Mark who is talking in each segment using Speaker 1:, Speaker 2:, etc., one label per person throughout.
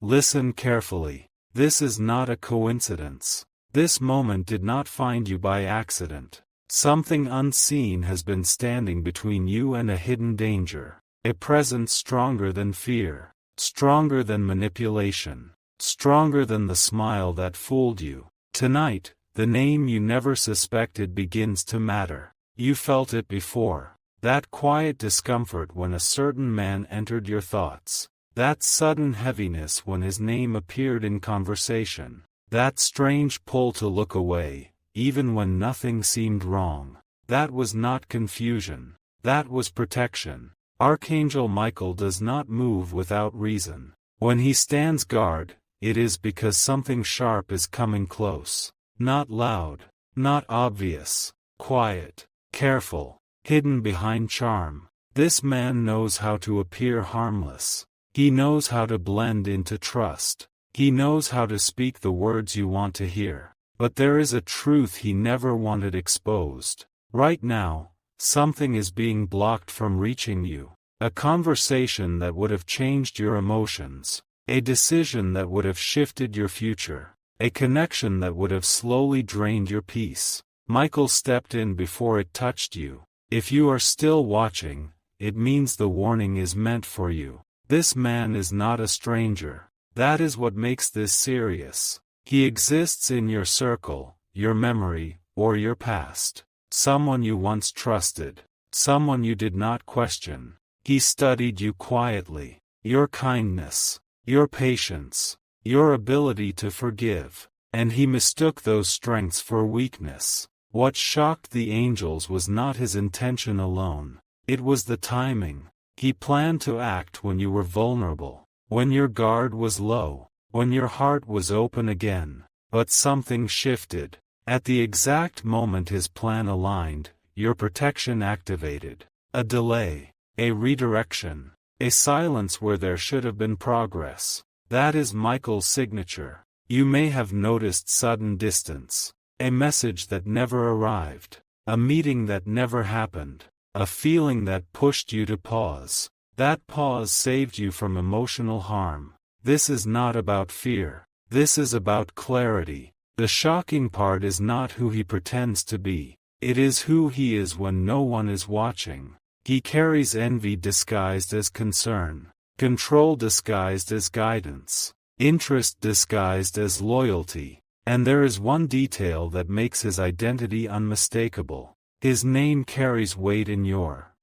Speaker 1: Listen carefully. This is not a coincidence. This moment did not find you by accident. Something unseen has been standing between you and a hidden danger. A presence stronger than fear, stronger than manipulation, stronger than the smile that fooled you. Tonight, the name you never suspected begins to matter. You felt it before. That quiet discomfort when a certain man entered your thoughts. That sudden heaviness when his name appeared in conversation. That strange pull to look away, even when nothing seemed wrong. That was not confusion. That was protection. Archangel Michael does not move without reason. When he stands guard, it is because something sharp is coming close. Not loud, not obvious, quiet, careful, hidden behind charm. This man knows how to appear harmless. He knows how to blend into trust. He knows how to speak the words you want to hear. But there is a truth he never wanted exposed. Right now, something is being blocked from reaching you. A conversation that would have changed your emotions. A decision that would have shifted your future. A connection that would have slowly drained your peace. Michael stepped in before it touched you. If you are still watching, it means the warning is meant for you. This man is not a stranger. That is what makes this serious. He exists in your circle, your memory, or your past. Someone you once trusted. Someone you did not question. He studied you quietly. Your kindness. Your patience. Your ability to forgive. And he mistook those strengths for weakness. What shocked the angels was not his intention alone. It was the timing. He planned to act when you were vulnerable, when your guard was low, when your heart was open again. But something shifted. At the exact moment his plan aligned, your protection activated. A delay, a redirection, a silence where there should have been progress. That is Michael's signature. You may have noticed sudden distance, a message that never arrived, a meeting that never happened. A feeling that pushed you to pause. That pause saved you from emotional harm. This is not about fear. This is about clarity. The shocking part is not who he pretends to be. It is who he is when no one is watching. He carries envy disguised as concern, control disguised as guidance, interest disguised as loyalty. And there is one detail that makes his identity unmistakable. His name carries weight in your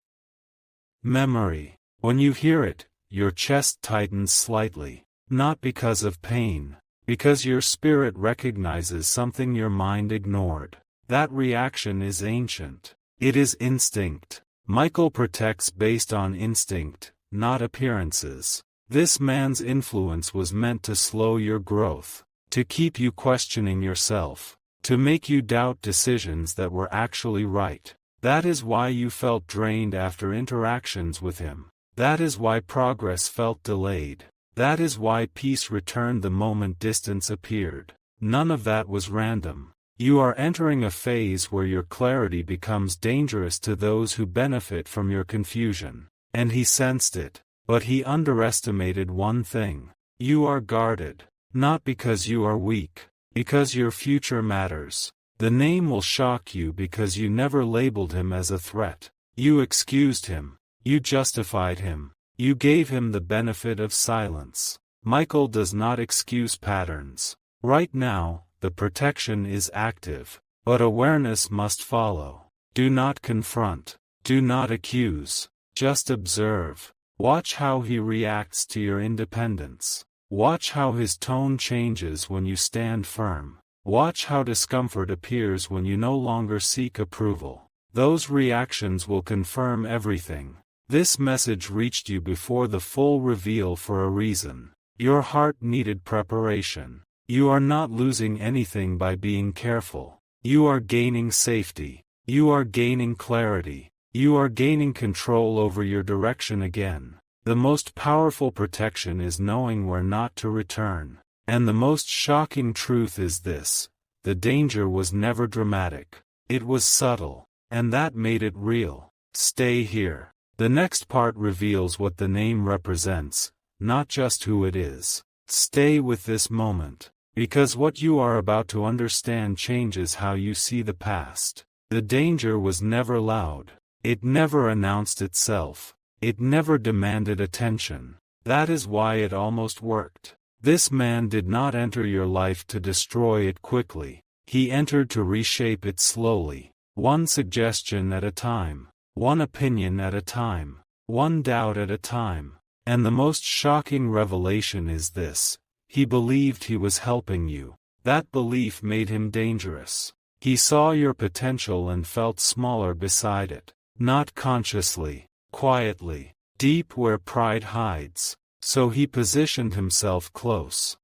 Speaker 1: memory. When you hear it, your chest tightens slightly. Not because of pain, because your spirit recognizes something your mind ignored. That reaction is ancient. It is instinct. Michael protects based on instinct, not appearances. This man's influence was meant to slow your growth, to keep you questioning yourself. To make you doubt decisions that were actually right. That is why you felt drained after interactions with him. That is why progress felt delayed. That is why peace returned the moment distance appeared. None of that was random. You are entering a phase where your clarity becomes dangerous to those who benefit from your confusion. And he sensed it. But he underestimated one thing. You are guarded. Not because you are weak. Because your future matters. The name will shock you because you never labeled him as a threat. You excused him. You justified him. You gave him the benefit of silence. Michael does not excuse patterns. Right now, the protection is active. But awareness must follow. Do not confront. Do not accuse. Just observe. Watch how he reacts to your independence. Watch how his tone changes when you stand firm. Watch how discomfort appears when you no longer seek approval. Those reactions will confirm everything. This message reached you before the full reveal for a reason. Your heart needed preparation. You are not losing anything by being careful. You are gaining safety. You are gaining clarity. You are gaining control over your direction again. The most powerful protection is knowing where not to return. And the most shocking truth is this: the danger was never dramatic. It was subtle. And that made it real. Stay here. The next part reveals what the name represents, not just who it is. Stay with this moment, because what you are about to understand changes how you see the past. The danger was never loud. It never announced itself. It never demanded attention. That is why it almost worked. This man did not enter your life to destroy it quickly. He entered to reshape it slowly, one suggestion at a time, one opinion at a time, one doubt at a time. And the most shocking revelation is this: he believed he was helping you. That belief made him dangerous. He saw your potential and felt smaller beside it. Not consciously, quietly, deep where pride hides. So he positioned himself close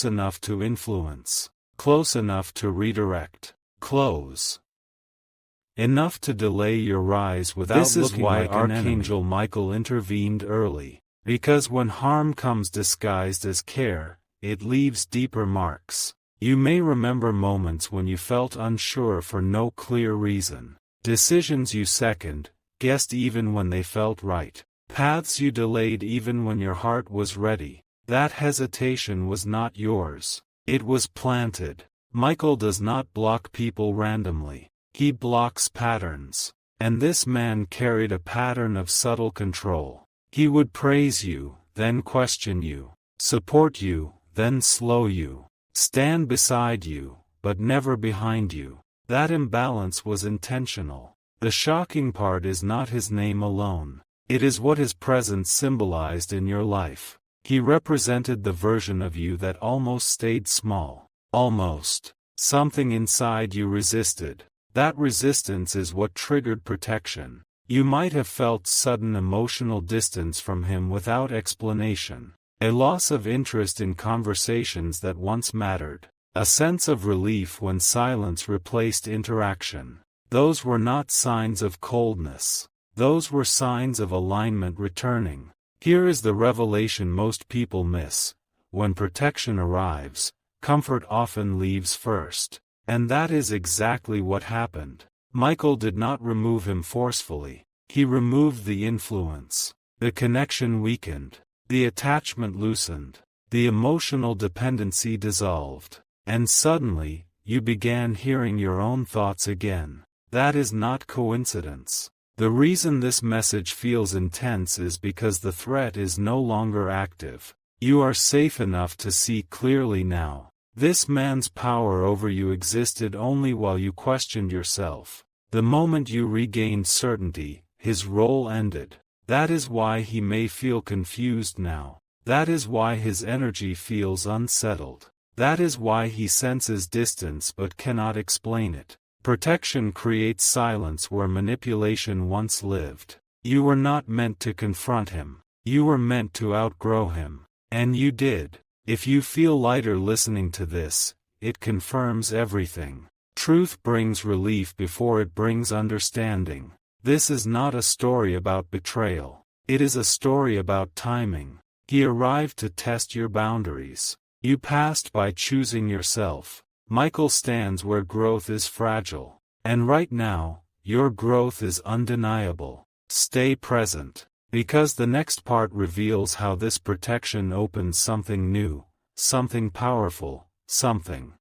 Speaker 1: enough to influence, close enough to redirect, close enough to delay your rise without looking like an enemy. This is why Archangel Michael intervened early, because when harm comes disguised as care, it leaves deeper marks. You may remember moments when you felt unsure for no clear reason. Decisions you second-guessed even when they felt right. Paths you delayed even when your heart was ready. That hesitation was not yours. It was planted. Michael does not block people randomly. He blocks patterns. And this man carried a pattern of subtle control. He would praise you, then question you. Support you, then slow you. Stand beside you, but never behind you. That imbalance was intentional. The shocking part is not his name alone. It is what his presence symbolized in your life. He represented the version of you that almost stayed small. Almost. Something inside you resisted. That resistance is what triggered protection. You might have felt sudden emotional distance from him without explanation. A loss of interest in conversations that once mattered. A sense of relief when silence replaced interaction. Those were not signs of coldness. Those were signs of alignment returning. Here is the revelation most people miss. When protection arrives, comfort often leaves first. And that is exactly what happened. Michael did not remove him forcefully. He removed the influence. The connection weakened. The attachment loosened. The emotional dependency dissolved. And suddenly, you began hearing your own thoughts again. That is not coincidence. The reason this message feels intense is because the threat is no longer active. You are safe enough to see clearly now. This man's power over you existed only while you questioned yourself. The moment you regained certainty, his role ended. That is why he may feel confused now. That is why his energy feels unsettled. That is why he senses distance but cannot explain it. Protection creates silence where manipulation once lived. You were not meant to confront him. You were meant to outgrow him. And you did. If you feel lighter listening to this, it confirms everything. Truth brings relief before it brings understanding. This is not a story about betrayal. It is a story about timing. He arrived to test your boundaries. You passed by choosing yourself. Michael stands where growth is fragile. And right now, your growth is undeniable. Stay present. Because the next part reveals how this protection opens something new, something powerful, something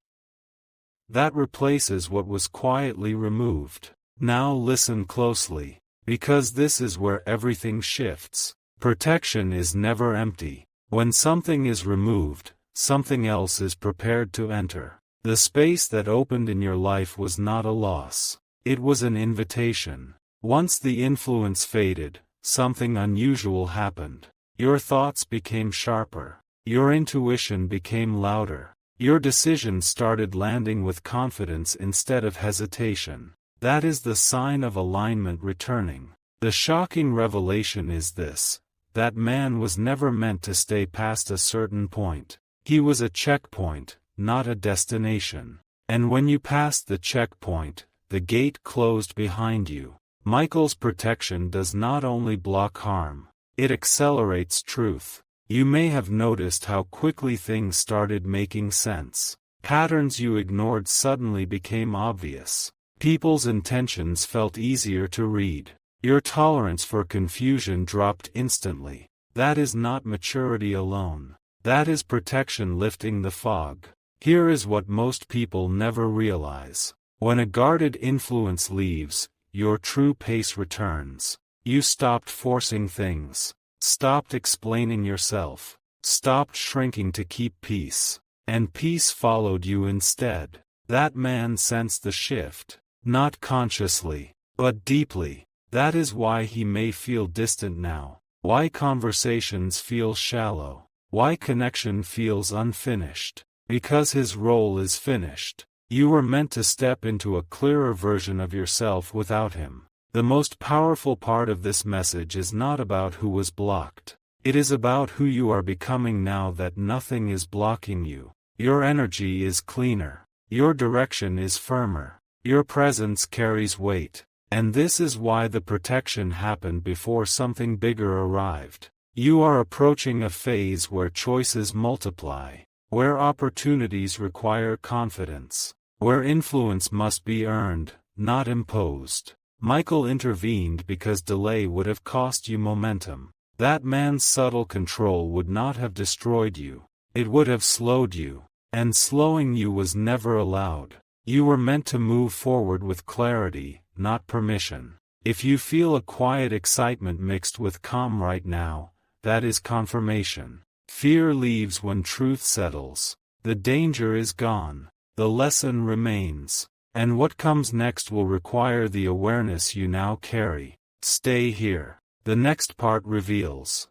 Speaker 1: that replaces what was quietly removed. Now listen closely, because this is where everything shifts. Protection is never empty. When something is removed, something else is prepared to enter. The space that opened in your life was not a loss. It was an invitation. Once the influence faded, something unusual happened. Your thoughts became sharper. Your intuition became louder. Your decisions started landing with confidence instead of hesitation. That is the sign of alignment returning. The shocking revelation is this: that man was never meant to stay past a certain point. He was a checkpoint, not a destination. And when you passed the checkpoint, the gate closed behind you. Michael's protection does not only block harm, it accelerates truth. You may have noticed how quickly things started making sense. Patterns you ignored suddenly became obvious. People's intentions felt easier to read. Your tolerance for confusion dropped instantly. That is not maturity alone. That is protection lifting the fog. Here is what most people never realize. When a guarded influence leaves, your true pace returns. You stopped forcing things, stopped explaining yourself, stopped shrinking to keep peace, and peace followed you instead. That man sensed the shift, not consciously, but deeply. That is why he may feel distant now, why conversations feel shallow, why connection feels unfinished. Because his role is finished. You were meant to step into a clearer version of yourself without him. The most powerful part of this message is not about who was blocked. It is about who you are becoming now that nothing is blocking you. Your energy is cleaner. Your direction is firmer. Your presence carries weight. And this is why the protection happened before something bigger arrived. You are approaching a phase where choices multiply, where opportunities require confidence, where influence must be earned, not imposed. Michael intervened because delay would have cost you momentum. That man's subtle control would not have destroyed you. It would have slowed you. And slowing you was never allowed. You were meant to move forward with clarity, not permission. If you feel a quiet excitement mixed with calm right now, that is confirmation. Fear leaves when truth settles. The danger is gone. The lesson remains. And what comes next will require the awareness you now carry. Stay here. The next part reveals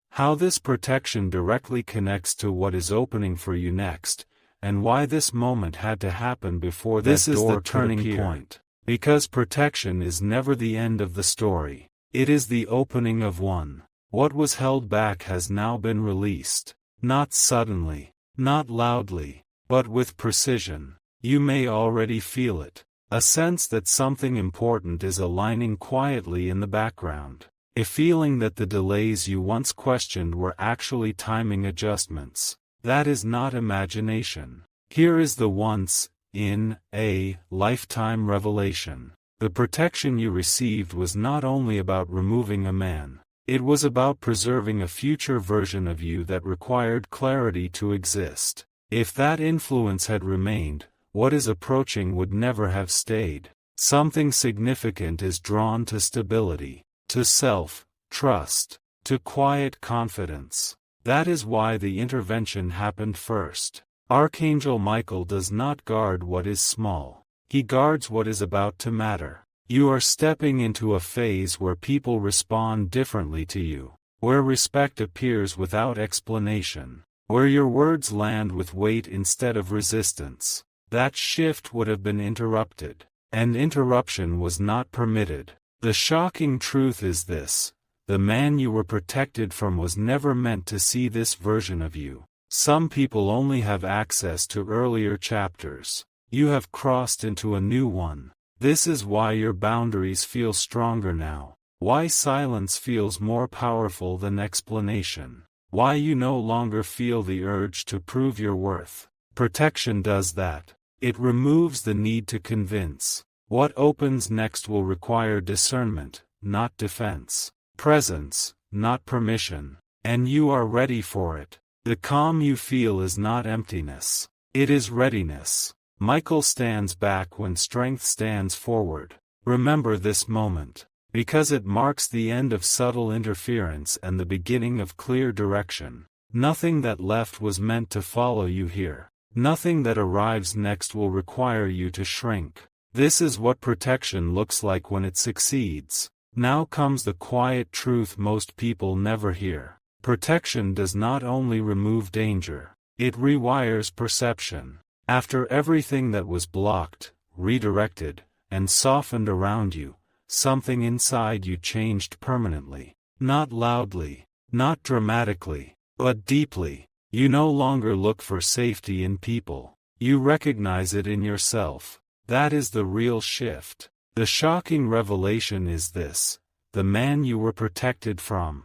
Speaker 1: how this protection directly connects to what is opening for you next, and why this moment had to happen before that door could appear. This is the turning point. Because protection is never the end of the story. It is the opening of one. What was held back has now been released. Not suddenly, not loudly, but with precision. You may already feel it. A sense that something important is aligning quietly in the background. A feeling that the delays you once questioned were actually timing adjustments. That is not imagination. Here is the once, in, a, lifetime revelation. The protection you received was not only about removing a man. It was about preserving a future version of you that required clarity to exist. If that influence had remained, what is approaching would never have stayed. Something significant is drawn to stability, to self-trust, to quiet confidence. That is why the intervention happened first. Archangel Michael does not guard what is small. He guards what is about to matter. You are stepping into a phase where people respond differently to you, where respect appears without explanation, where your words land with weight instead of resistance. That shift would have been interrupted, and interruption was not permitted. The shocking truth is this: the man you were protected from was never meant to see this version of you. Some people only have access to earlier chapters. You have crossed into a new one. This is why your boundaries feel stronger now, why silence feels more powerful than explanation, why you no longer feel the urge to prove your worth. Protection does that. It removes the need to convince. What opens next will require discernment, not defense. Presence, not permission. And you are ready for it. The calm you feel is not emptiness. It is readiness. Michael stands back when strength stands forward. Remember this moment, because it marks the end of subtle interference and the beginning of clear direction. Nothing that left was meant to follow you here. Nothing that arrives next will require you to shrink. This is what protection looks like when it succeeds. Now comes the quiet truth most people never hear. Protection does not only remove danger, it rewires perception. After everything that was blocked, redirected, and softened around you, something inside you changed permanently. Not loudly, not dramatically, but deeply. You no longer look for safety in people. You recognize it in yourself. That is the real shift. The shocking revelation is this: the man you were protected from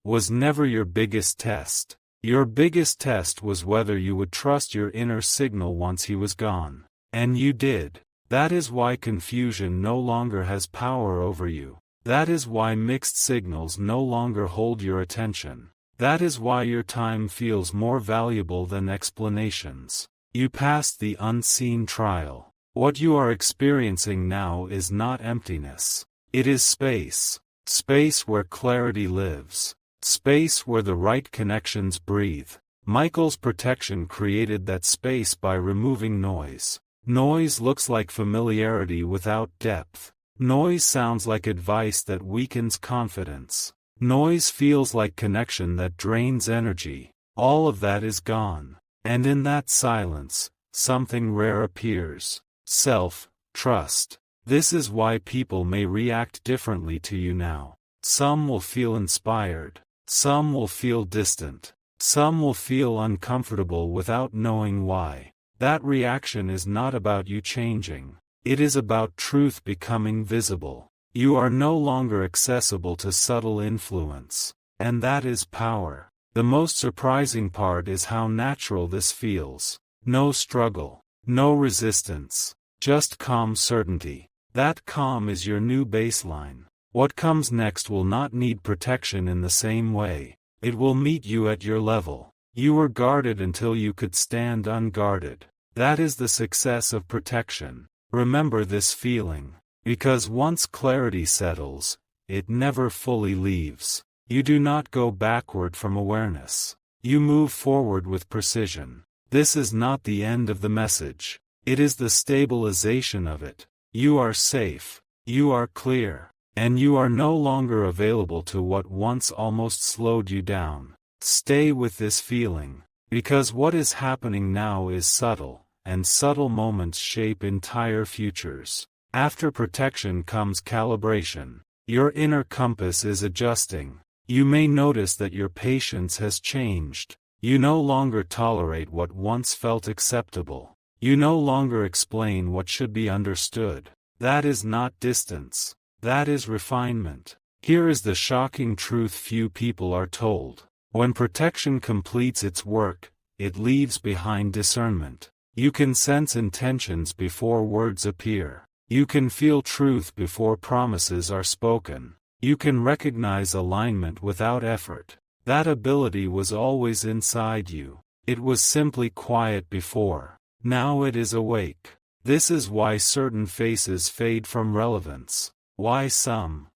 Speaker 1: was never your biggest test. Your biggest test was whether you would trust your inner signal once he was gone. And you did. That is why confusion no longer has power over you. That is why mixed signals no longer hold your attention. That is why your time feels more valuable than explanations. You passed the unseen trial. What you are experiencing now is not emptiness. It is space. Space where clarity lives. Space where the right connections breathe. Michael's protection created that space by removing noise. Noise looks like familiarity without depth. Noise sounds like advice that weakens confidence. Noise feels like connection that drains energy. All of that is gone. And in that silence, something rare appears. Self-trust. This is why people may react differently to you now. Some will feel inspired. Some will feel distant. Some will feel uncomfortable without knowing why. That reaction is not about you changing. It is about truth becoming visible. You are no longer accessible to subtle influence. And that is power. The most surprising part is how natural this feels. No struggle. No resistance. Just calm certainty. That calm is your new baseline. What comes next will not need protection in the same way. It will meet you at your level. You were guarded until you could stand unguarded. That is the success of protection. Remember this feeling. Because once clarity settles, it never fully leaves. You do not go backward from awareness. You move forward with precision. This is not the end of the message. It is the stabilization of it. You are safe. You are clear. And you are no longer available to what once almost slowed you down. Stay with this feeling. Because what is happening now is subtle, and subtle moments shape entire futures. After protection comes calibration. Your inner compass is adjusting. You may notice that your patience has changed. You no longer tolerate what once felt acceptable. You no longer explain what should be understood. That is not distance. That is refinement. Here is the shocking truth few people are told. When protection completes its work, it leaves behind discernment. You can sense intentions before words appear. You can feel truth before promises are spoken. You can recognize alignment without effort. That ability was always inside you. It was simply quiet before. Now it is awake. This is why certain faces fade from relevance. Why some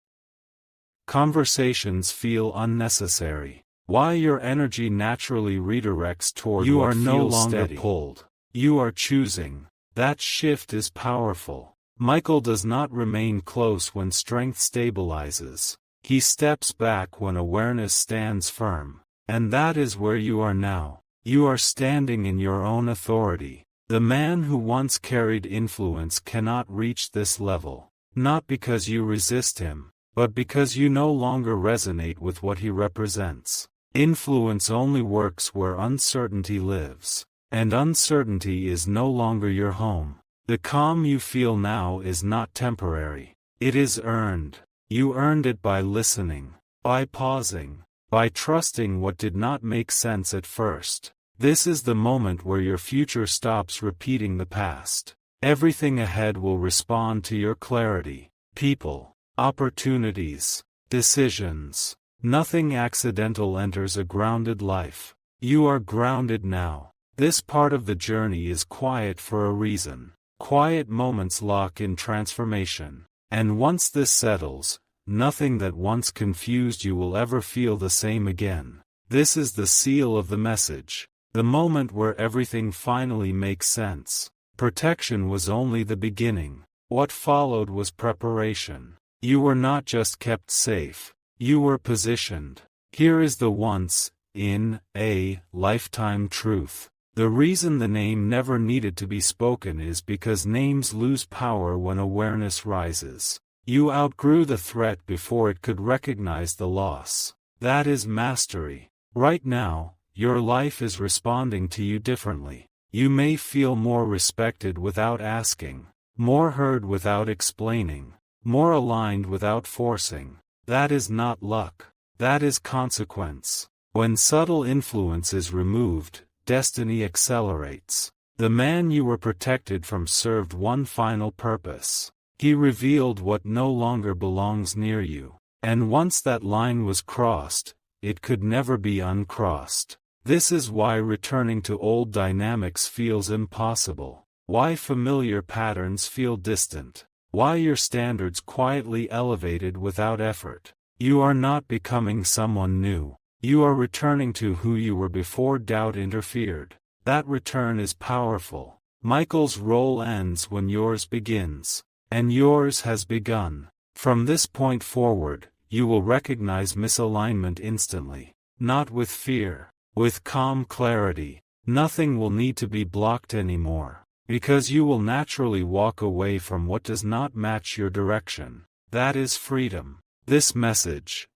Speaker 1: conversations feel unnecessary. Why your energy naturally redirects toward you
Speaker 2: what
Speaker 1: are no
Speaker 3: feels
Speaker 1: longer
Speaker 3: steady.
Speaker 1: pulled. You are choosing. That shift is powerful. Michael does not remain close when strength stabilizes. He steps back when awareness stands firm. And that is where you are now. You are standing in your own authority. The man who once carried influence cannot reach this level. Not because you resist him, but because you no longer resonate with what he represents. Influence only works where uncertainty lives. And uncertainty is no longer your home. The calm you feel now is not temporary. It is earned. You earned it by listening, by pausing, by trusting what did not make sense at first. This is the moment where your future stops repeating the past. Everything ahead will respond to your clarity. People, opportunities, decisions. Nothing accidental enters a grounded life. You are grounded now. This part of the journey is quiet for a reason. Quiet moments lock in transformation. And once this settles, nothing that once confused you will ever feel the same again. This is the seal of the message. The moment where everything finally makes sense. Protection was only the beginning. What followed was preparation. You were not just kept safe. You were positioned. Here is the once, in, a, lifetime truth. The reason the name never needed to be spoken is because names lose power when awareness rises. You outgrew the threat before it could recognize the loss. That is mastery. Right now, your life is responding to you differently. You may feel more respected without asking, more heard without explaining, more aligned without forcing. That is not luck. That is consequence. When subtle influence is removed, destiny accelerates. The man you were protected from served one final purpose. He revealed what no longer belongs near you. And once that line was crossed, it could never be uncrossed. This is why returning to old dynamics feels impossible, why familiar patterns feel distant, why your standards quietly elevated without effort. You are not becoming someone new. You are returning to who you were before doubt interfered. That return is powerful. Michael's role ends when yours begins. And yours has begun. From this point forward, you will recognize misalignment instantly. Not with fear, with calm clarity. Nothing will need to be blocked anymore, because you will naturally walk away from what does not match your direction. That is freedom. This message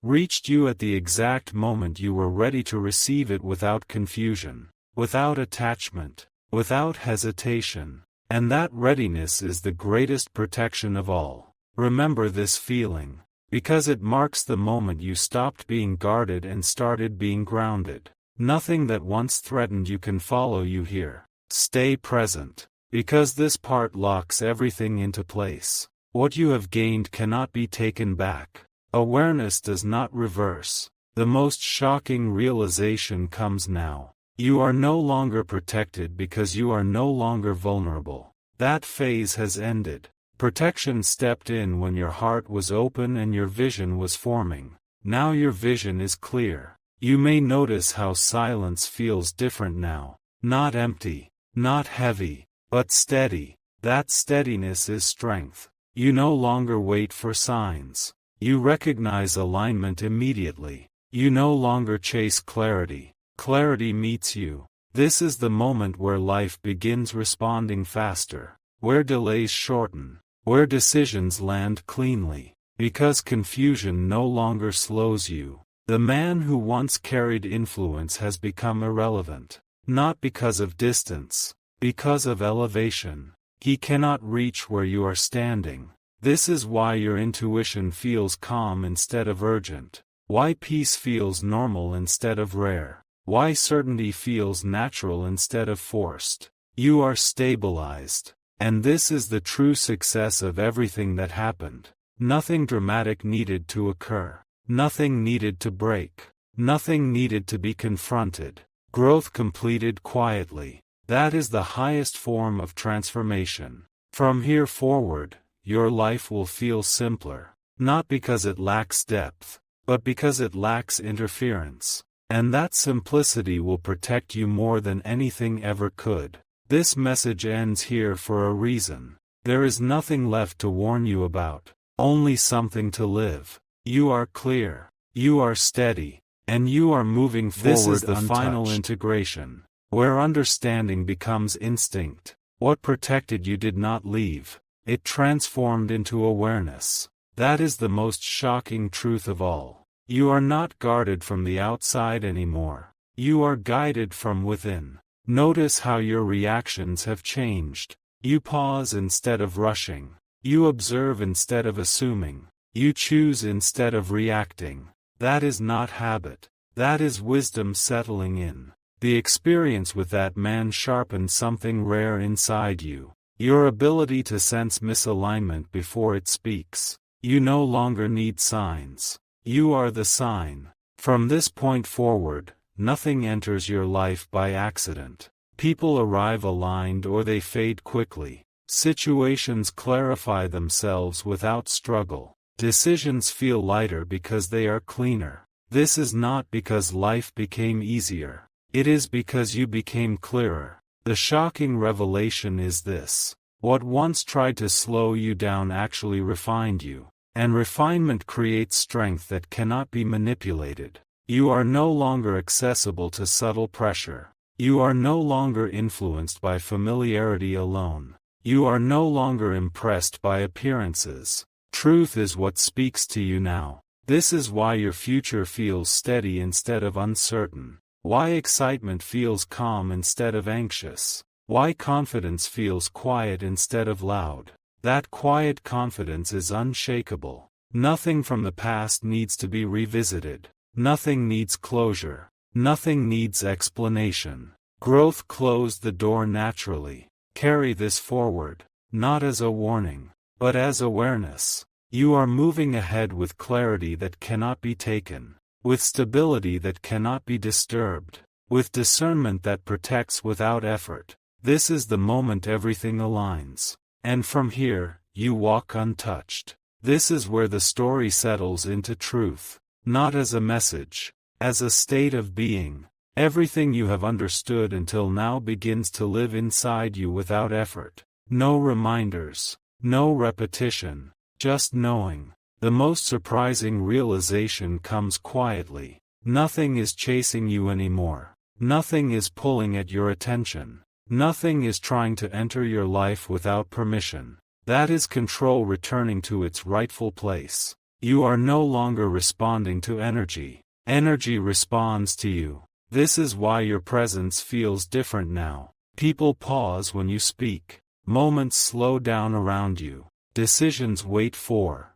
Speaker 1: reached you at the exact moment you were ready to receive it, without confusion, without attachment, without hesitation. And that readiness is the greatest protection of all. Remember this feeling, because it marks the moment you stopped being guarded and started being grounded. Nothing that once threatened you can follow you here. Stay present, because this part locks everything into place. What you have gained cannot be taken back. Awareness does not reverse. The most shocking realization comes now. You are no longer protected because you are no longer vulnerable. That phase has ended. Protection stepped in when your heart was open and your vision was forming. Now your vision is clear. You may notice how silence feels different now. Not empty, not heavy, but steady. That steadiness is strength. You no longer wait for signs. You recognize alignment immediately. You no longer chase clarity. Clarity meets you. This is the moment where life begins responding faster, where delays shorten, where decisions land cleanly, because confusion no longer slows you. The man who once carried influence has become irrelevant, not because of distance, because of elevation. He cannot reach where you are standing. This is why your intuition feels calm instead of urgent, why peace feels normal instead of rare, why certainty feels natural instead of forced. You are stabilized, and this is the true success of everything that happened. Nothing dramatic needed to occur, nothing needed to break, nothing needed to be confronted. Growth completed quietly. That is the highest form of transformation. From here forward, your life will feel simpler, not because it lacks depth, but because it lacks interference. And that simplicity will protect you more than anything ever could. This message ends here for a reason. There is nothing left to warn you about, only something to live. You are clear, you are steady, and you are moving forward. This is the final integration, where understanding becomes instinct. What protected you did not leave. It transformed into awareness. That is the most shocking truth of all. You are not guarded from the outside anymore. You are guided from within. Notice how your reactions have changed. You pause instead of rushing. You observe instead of assuming. You choose instead of reacting. That is not habit. That is wisdom settling in. The experience with that man sharpened something rare inside you. Your ability to sense misalignment before it speaks. You no longer need signs. You are the sign. From this point forward, nothing enters your life by accident. People arrive aligned or they fade quickly. Situations clarify themselves without struggle. Decisions feel lighter because they are cleaner. This is not because life became easier. It is because you became clearer. The shocking revelation is this. What once tried to slow you down actually refined you. And refinement creates strength that cannot be manipulated. You are no longer accessible to subtle pressure. You are no longer influenced by familiarity alone. You are no longer impressed by appearances. Truth is what speaks to you now. This is why your future feels steady instead of uncertain. Why excitement feels calm instead of anxious. Why confidence feels quiet instead of loud. That quiet confidence is unshakable. Nothing from the past needs to be revisited. Nothing needs closure. Nothing needs explanation. Growth closed the door naturally. Carry this forward, not as a warning, but as awareness. You are moving ahead with clarity that cannot be taken. with stability that cannot be disturbed, with discernment that protects without effort. This is the moment everything aligns. And from here, you walk untouched. This is where the story settles into truth, not as a message, as a state of being. Everything you have understood until now begins to live inside you without effort. No reminders, no repetition, just knowing. The most surprising realization comes quietly. Nothing is chasing you anymore. Nothing is pulling at your attention. Nothing is trying to enter your life without permission. That is control returning to its rightful place. You are no longer responding to energy. Energy responds to you. This is why your presence feels different now. People pause when you speak. Moments slow down around you. Decisions wait for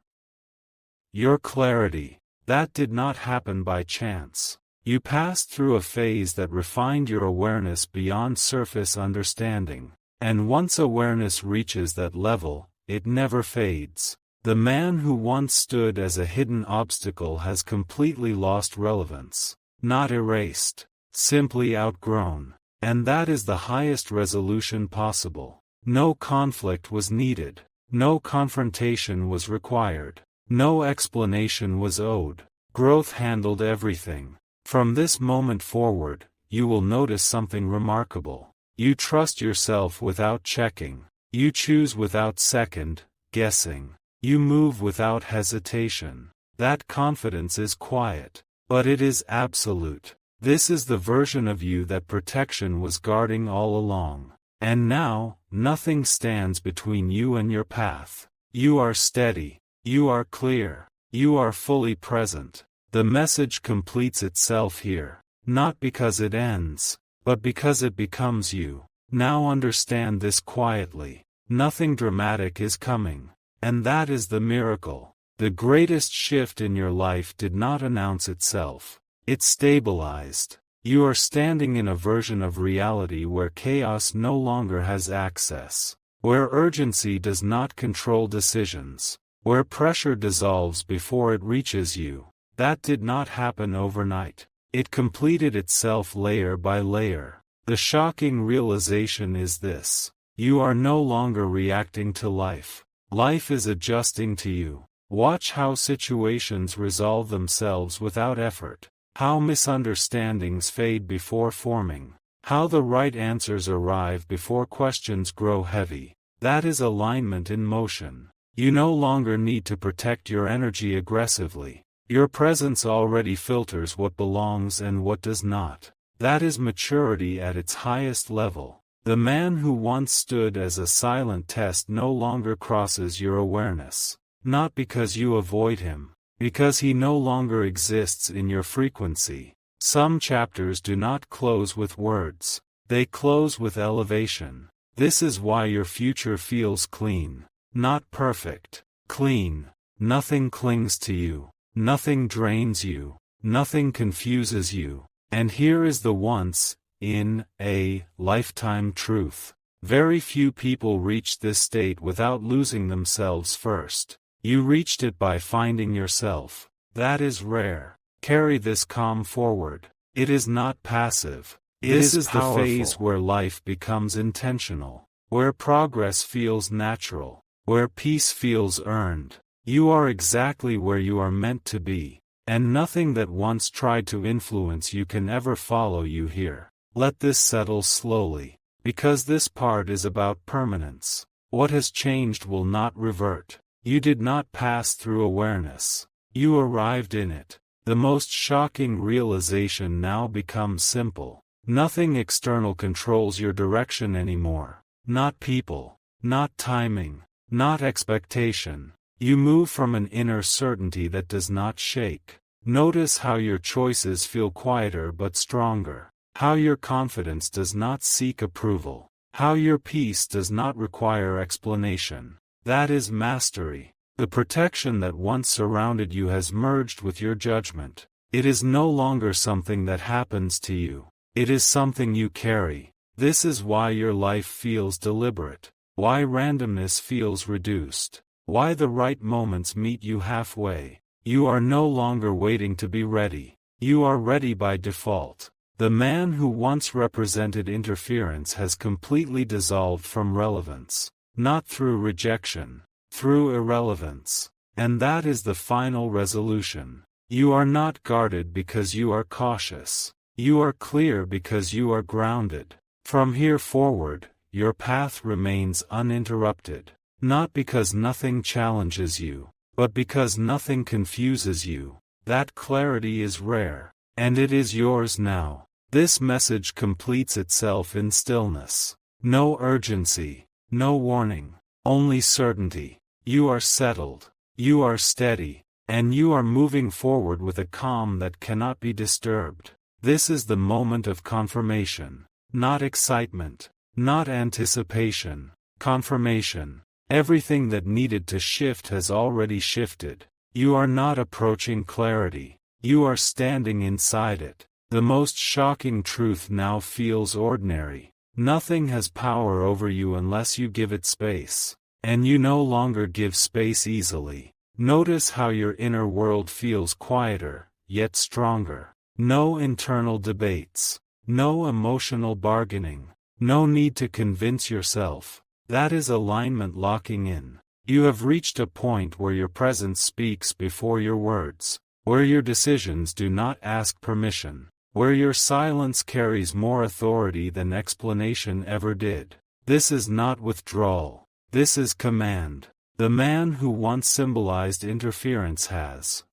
Speaker 1: your clarity. That did not happen by chance. You passed through a phase that refined your awareness beyond surface understanding. And once awareness reaches that level, it never fades. The man who once stood as a hidden obstacle has completely lost relevance. Not erased, simply outgrown. And that is the highest resolution possible. No conflict was needed. No confrontation was required. No explanation was owed. Growth handled everything. From this moment forward, you will notice something remarkable. You trust yourself without checking. You choose without second guessing. You move without hesitation. That confidence is quiet, but it is absolute. This is the version of you that protection was guarding all along. And now, nothing stands between you and your path. You are steady. You are clear. You are fully present. The message completes itself here, not because it ends, but because it becomes you. Now understand this quietly. Nothing dramatic is coming. And that is the miracle. The greatest shift in your life did not announce itself. It stabilized. You are standing in a version of reality where chaos no longer has access, where urgency does not control decisions, where pressure dissolves before it reaches you. That did not happen overnight. It completed itself layer by layer. The shocking realization is this: you are no longer reacting to life. Life is adjusting to you. Watch how situations resolve themselves without effort. How misunderstandings fade before forming. How the right answers arrive before questions grow heavy. That is alignment in motion. You no longer need to protect your energy aggressively. Your presence already filters what belongs and what does not. That is maturity at its highest level. The man who once stood as a silent test no longer crosses your awareness. Not because you avoid him, because he no longer exists in your frequency. Some chapters do not close with words. They close with elevation. This is why your future feels clean. Not perfect. Clean. Nothing clings to you. Nothing drains you. Nothing confuses you. And here is the once in a lifetime truth. Very few people reach this state without losing themselves first. You reached it by finding yourself. That is rare. Carry this calm forward. It is not passive. This is the phase where life becomes intentional, where progress feels natural, where peace feels earned. You are exactly where you are meant to be, and nothing that once tried to influence you can ever follow you here. Let this settle slowly, because this part is about permanence. What has changed will not revert. You did not pass through awareness. You arrived in it. The most shocking realization now becomes simple. Nothing external controls your direction anymore. Not people, not timing, not expectation. You move from an inner certainty that does not shake. Notice how your choices feel quieter but stronger. How your confidence does not seek approval. How your peace does not require explanation. That is mastery. The protection that once surrounded you has merged with your judgment. It is no longer something that happens to you. It is something you carry. This is why your life feels deliberate. Why randomness feels reduced. Why the right moments meet you halfway. You are no longer waiting to be ready. You are ready by default. The man who once represented interference has completely dissolved from relevance. Not through rejection, through irrelevance. And that is the final resolution. You are not guarded because you are cautious. You are clear because you are grounded. From here forward, your path remains uninterrupted. Not because nothing challenges you, but because nothing confuses you. That clarity is rare, and it is yours now. This message completes itself in stillness. No urgency, no warning, only certainty. You are settled, you are steady, and you are moving forward with a calm that cannot be disturbed. This is the moment of confirmation. Not excitement, not anticipation, confirmation. Everything that needed to shift has already shifted. You are not approaching clarity, you are standing inside it. The most shocking truth now feels ordinary. Nothing has power over you unless you give it space. And you no longer give space easily. Notice how your inner world feels quieter, yet stronger. No internal debates. No emotional bargaining. No need to convince yourself. That is alignment locking in. You have reached a point where your presence speaks before your words. Where your decisions do not ask permission. Where your silence carries more authority than explanation ever did. This is not withdrawal. This is command. The man who once symbolized interference has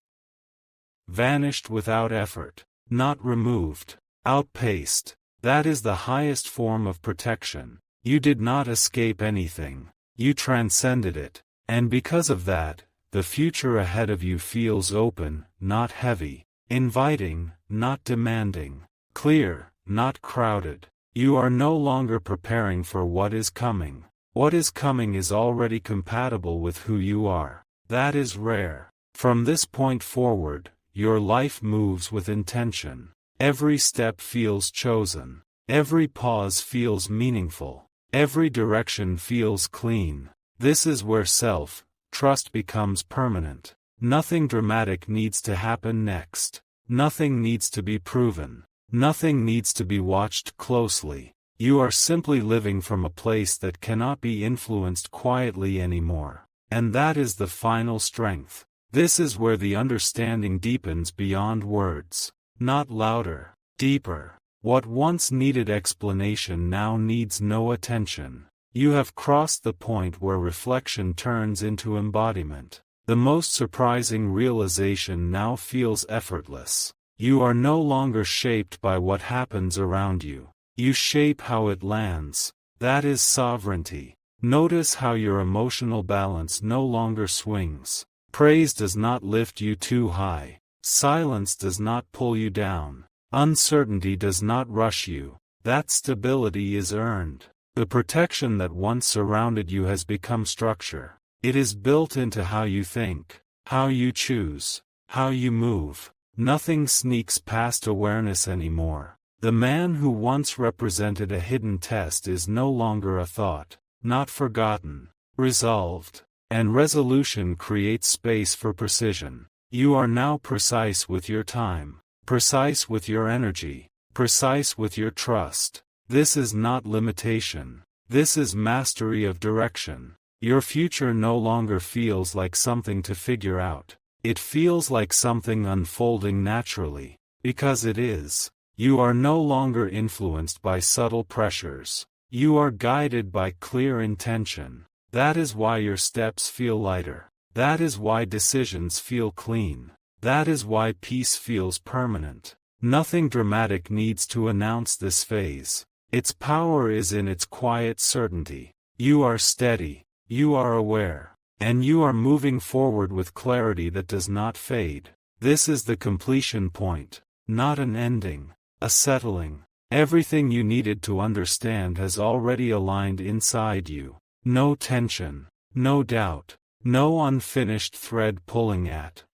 Speaker 1: vanished without effort, not removed, outpaced. That is the highest form of protection. You did not escape anything. You transcended it. And because of that, the future ahead of you feels open, not heavy. Inviting, not demanding. Clear, not crowded. You are no longer preparing for what is coming. What is coming is already compatible with who you are. That is rare. From this point forward, your life moves with intention. Every step feels chosen. Every pause feels meaningful. Every direction feels clean. This is where self-trust becomes permanent. Nothing dramatic needs to happen next. Nothing needs to be proven. Nothing needs to be watched closely. You are simply living from a place that cannot be influenced quietly anymore. And that is the final strength. This is where the understanding deepens beyond words. Not louder, deeper. What once needed explanation now needs no attention. You have crossed the point where reflection turns into embodiment. The most surprising realization now feels effortless. You are no longer shaped by what happens around you. You shape how it lands. That is sovereignty. Notice how your emotional balance no longer swings. Praise does not lift you too high. Silence does not pull you down. Uncertainty does not rush you. That stability is earned. The protection that once surrounded you has become structure. It is built into how you think, how you choose, how you move. Nothing sneaks past awareness anymore. The man who once represented a hidden test is no longer a thought, not forgotten, resolved. And resolution creates space for precision. You are now precise with your time, precise with your energy, precise with your trust. This is not limitation. This is mastery of direction. Your future no longer feels like something to figure out. It feels like something unfolding naturally. Because it is. You are no longer influenced by subtle pressures. You are guided by clear intention. That is why your steps feel lighter. That is why decisions feel clean. That is why peace feels permanent. Nothing dramatic needs to announce this phase. Its power is in its quiet certainty. You are steady. You are aware. And you are moving forward with clarity that does not fade. This is the completion point. Not an ending. A settling. Everything you needed to understand has already aligned inside you. No tension. No doubt. No unfinished thread pulling at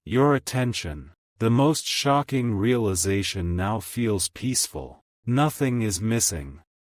Speaker 1: your attention. The most shocking realization now feels peaceful. Nothing is missing.